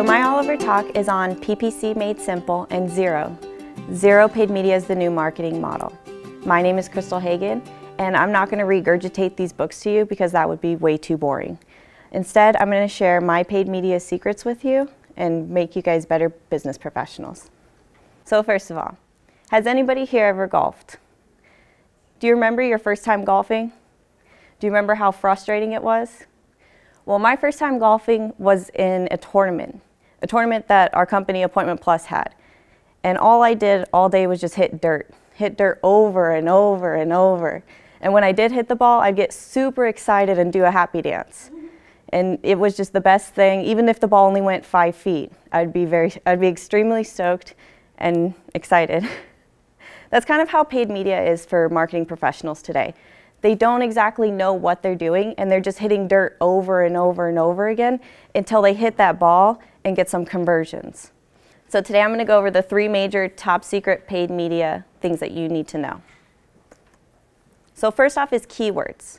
my Oliver talk is on PPC made simple and zero. Zero paid media is the new marketing model. My name is Crystal Hagan, and I'm not going to regurgitate these books to you because that would be way too boring. Instead, I'm going to share my paid media secrets with you and make you guys better business professionals. So first of all, has anybody here ever golfed? Do you remember your first time golfing? Do you remember how frustrating it was? Well, my first time golfing was in a tournament that our company AppointmentPlus had. And all I did all day was just hit dirt over and over and over. And when I did hit the ball, I'd get super excited and do a happy dance. And it was just the best thing. Even if the ball only went 5 feet, I'd be extremely stoked and excited. That's kind of how paid media is for marketing professionals today. They don't exactly know what they're doing, and they're just hitting dirt over and over and over again until they hit that ball and get some conversions. So today I'm going to go over the 3 major top secret paid media things that you need to know. So first off is keywords.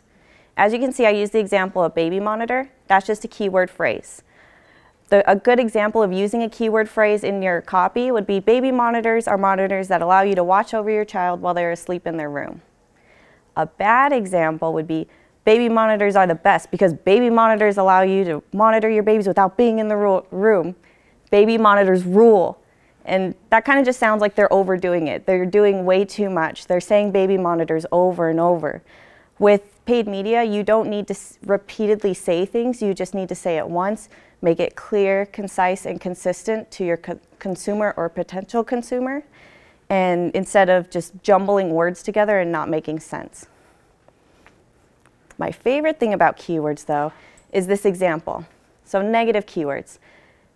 As you can see, I use the example of baby monitor. That's just a keyword phrase. A good example of using a keyword phrase in your copy would be baby monitors are monitors that allow you to watch over your child while they're asleep in their room. A bad example would be baby monitors are the best because baby monitors allow you to monitor your babies without being in the room. Baby monitors rule. And that kind of just sounds like they're overdoing it. They're doing way too much. They're saying baby monitors over and over. With paid media, you don't need to repeatedly say things. You just need to say it once, make it clear, concise, and consistent to your consumer or potential consumer, and instead of just jumbling words together and not making sense. My favorite thing about keywords, though, is this example. So negative keywords.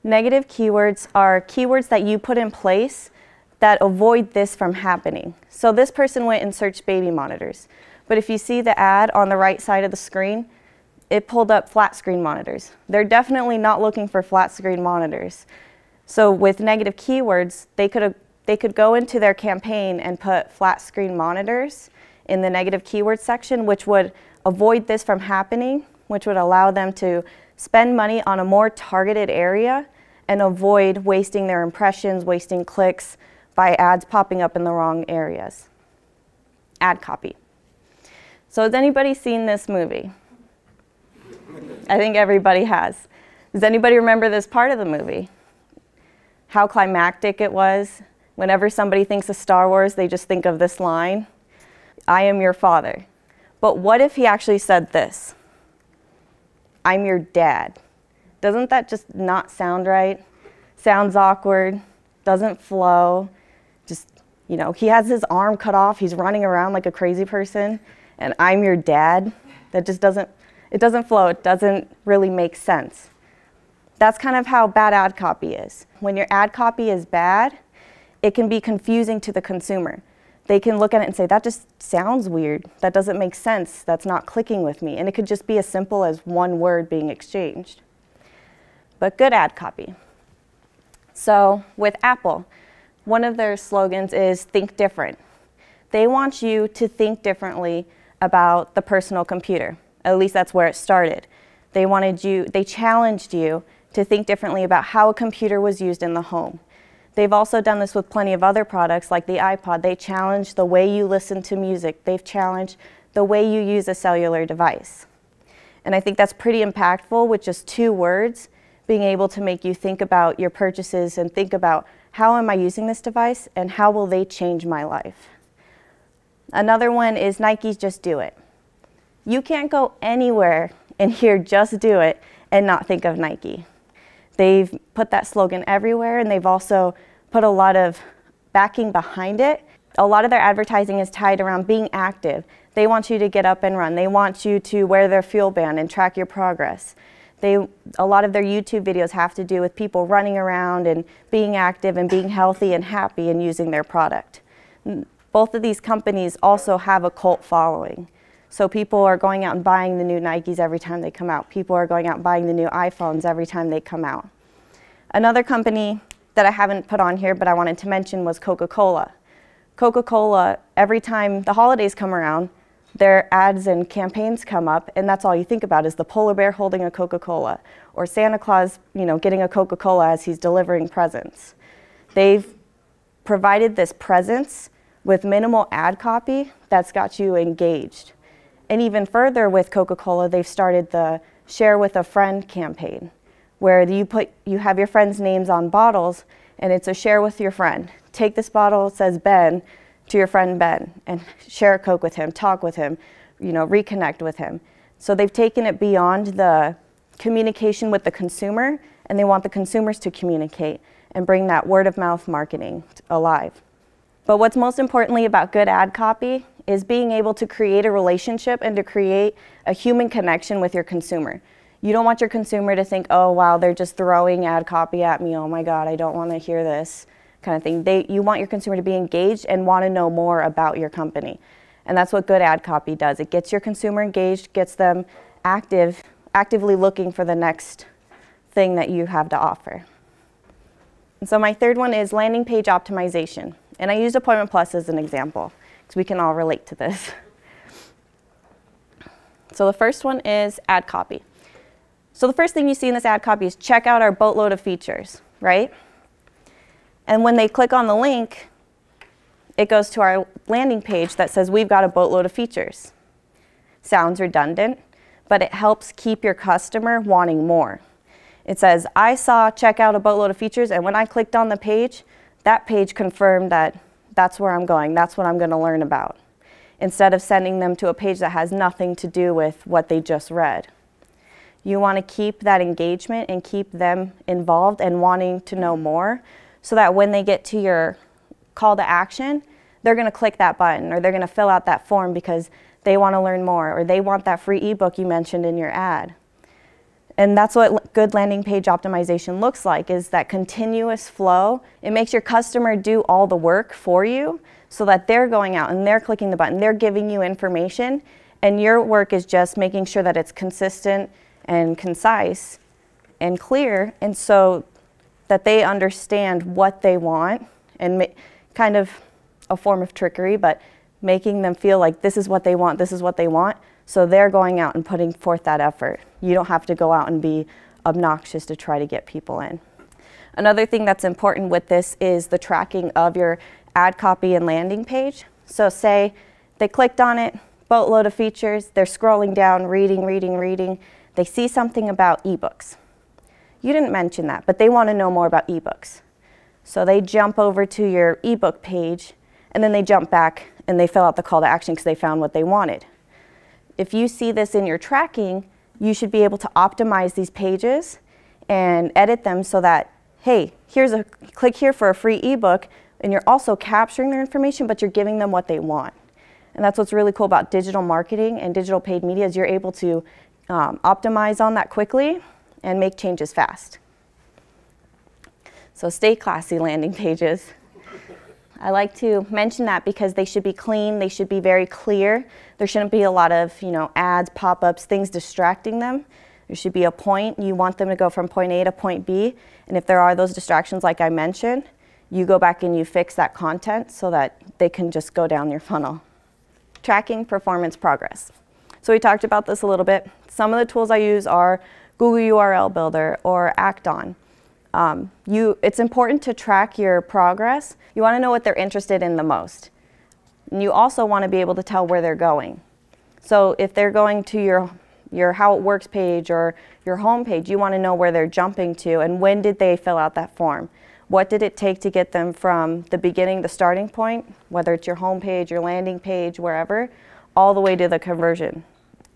Negative keywords are keywords that you put in place that avoid this from happening. So this person went and searched baby monitors. But if you see the ad on the right side of the screen, it pulled up flat screen monitors. They're definitely not looking for flat screen monitors. So with negative keywords, they could go into their campaign and put flat screen monitors in the negative keyword section, which would avoid this from happening, which would allow them to spend money on a more targeted area and avoid wasting their impressions, wasting clicks by ads popping up in the wrong areas. Ad copy. So has anybody seen this movie? I think everybody has. Does anybody remember this part of the movie? How climactic it was? Whenever somebody thinks of Star Wars, they just think of this line, I am your father. But what if he actually said this? I'm your dad. Doesn't that just not sound right? Sounds awkward, doesn't flow. Just, you know, he has his arm cut off, he's running around like a crazy person, and I'm your dad. That just doesn't flow, it doesn't really make sense. That's kind of how bad ad copy is. When your ad copy is bad, it can be confusing to the consumer. They can look at it and say, that just sounds weird. That doesn't make sense. That's not clicking with me. And it could just be as simple as one word being exchanged. But good ad copy. So with Apple, one of their slogans is think different. They want you to think differently about the personal computer. At least that's where it started. They challenged you to think differently about how a computer was used in the home. They've also done this with plenty of other products like the iPod. They challenge the way you listen to music. They've challenged the way you use a cellular device. And I think that's pretty impactful with just 2 words, being able to make you think about your purchases and think about how am I using this device and how will they change my life. Another one is Nike's Just Do It. You can't go anywhere and hear Just Do It and not think of Nike. They've put that slogan everywhere, and they've also put a lot of backing behind it. A lot of their advertising is tied around being active. They want you to get up and run. They want you to wear their fuel band and track your progress. A lot of their YouTube videos have to do with people running around and being active and being healthy and happy and using their product. Both of these companies also have a cult following. So people are going out and buying the new Nikes every time they come out. People are going out and buying the new iPhones every time they come out. Another company that I haven't put on here but I wanted to mention was Coca-Cola. Coca-Cola, every time the holidays come around, their ads and campaigns come up, and that's all you think about is the polar bear holding a Coca-Cola, or Santa Claus, getting a Coca-Cola as he's delivering presents. They've provided this presence with minimal ad copy that's got you engaged. And even further with Coca-Cola, they've started the Share with a Friend campaign, where you have your friends' names on bottles, and it's a share with your friend. Take this bottle, it says Ben, to your friend Ben, and share a Coke with him, talk with him, reconnect with him. So they've taken it beyond the communication with the consumer, and they want the consumers to communicate and bring that word of mouth marketing alive. But what's most importantly about good ad copy is being able to create a relationship and to create a human connection with your consumer. You don't want your consumer to think, oh wow, they're just throwing ad copy at me, oh my God, I don't want to hear this kind of thing. You want your consumer to be engaged and want to know more about your company. And that's what good ad copy does. It gets your consumer engaged, gets them actively looking for the next thing that you have to offer. And so my third one is landing page optimization. And I used AppointmentPlus as an example, because we can all relate to this. So the first one is ad copy. So the first thing you see in this ad copy is check out our boatload of features, right? And when they click on the link, it goes to our landing page that says we've got a boatload of features. Sounds redundant, but it helps keep your customer wanting more. It says, I saw check out a boatload of features, and when I clicked on the page, that page confirmed that that's where I'm going, that's what I'm going to learn about, instead of sending them to a page that has nothing to do with what they just read. You want to keep that engagement and keep them involved and wanting to know more, so that when they get to your call to action, they're going to click that button, or they're going to fill out that form because they want to learn more, or they want that free ebook you mentioned in your ad. And that's what good landing page optimization looks like, is that continuous flow. It makes your customer do all the work for you, so that they're going out and they're clicking the button, they're giving you information, and your work is just making sure that it's consistent and concise and clear, and so that they understand what they want, and kind of a form of trickery, but making them feel like this is what they want, this is what they want, so they're going out and putting forth that effort. You don't have to go out and be obnoxious to try to get people in. Another thing that's important with this is the tracking of your ad copy and landing page. So say they clicked on it, boatload of features, they're scrolling down, reading, they see something about ebooks. You didn't mention that, but they want to know more about ebooks. So they jump over to your ebook page, and then they jump back and they fill out the call to action because they found what they wanted. If you see this in your tracking, you should be able to optimize these pages and edit them so that, hey, click here for a free ebook, and you're also capturing their information, but you're giving them what they want. And that's what's really cool about digital marketing and digital paid media, is you're able to optimize on that quickly and make changes fast. So stay classy, landing pages. I like to mention that because they should be clean, they should be very clear. There shouldn't be a lot of ads, pop-ups, things distracting them. There should be a point. You want them to go from point A to point B, and if there are those distractions like I mentioned, you go back and you fix that content so that they can just go down your funnel. Tracking performance progress. So we talked about this a little bit. Some of the tools I use are Google URL Builder or Acton. It's important to track your progress. You want to know what they're interested in the most. And you also want to be able to tell where they're going. So if they're going to your How It Works page or your home page, you want to know where they're jumping to and when did they fill out that form. What did it take to get them from the beginning, the starting point, whether it's your home page, your landing page, wherever, all the way to the conversion.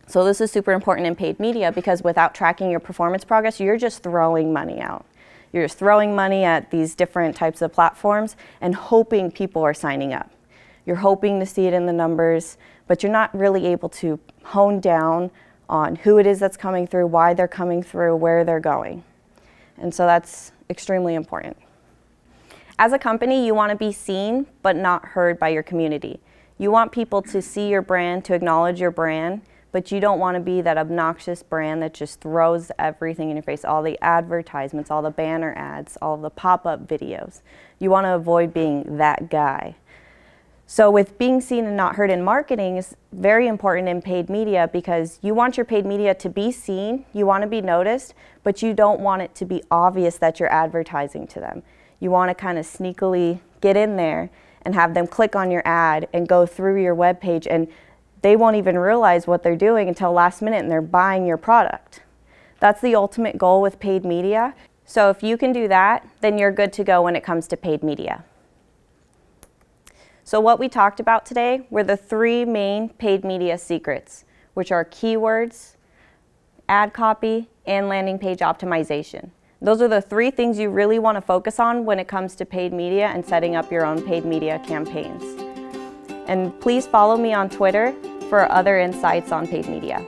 So this is super important in paid media, because without tracking your performance progress, you're just throwing money out. You're just throwing money at these different types of platforms and hoping people are signing up. You're hoping to see it in the numbers, but you're not really able to hone down on who it is that's coming through, why they're coming through, where they're going. And so that's extremely important. As a company, you want to be seen but not heard by your community. You want people to see your brand, to acknowledge your brand, but you don't want to be that obnoxious brand that just throws everything in your face, all the advertisements, all the banner ads, all the pop-up videos. You want to avoid being that guy. So with being seen and not heard in marketing is very important in paid media, because you want your paid media to be seen, you want to be noticed, but you don't want it to be obvious that you're advertising to them. You want to kind of sneakily get in there and have them click on your ad and go through your web page, and they won't even realize what they're doing until last minute and they're buying your product. That's the ultimate goal with paid media. So if you can do that, then you're good to go when it comes to paid media. So what we talked about today were the 3 main paid media secrets, which are keywords, ad copy, and landing page optimization. Those are the 3 things you really want to focus on when it comes to paid media and setting up your own paid media campaigns. And please follow me on Twitter for other insights on paid media.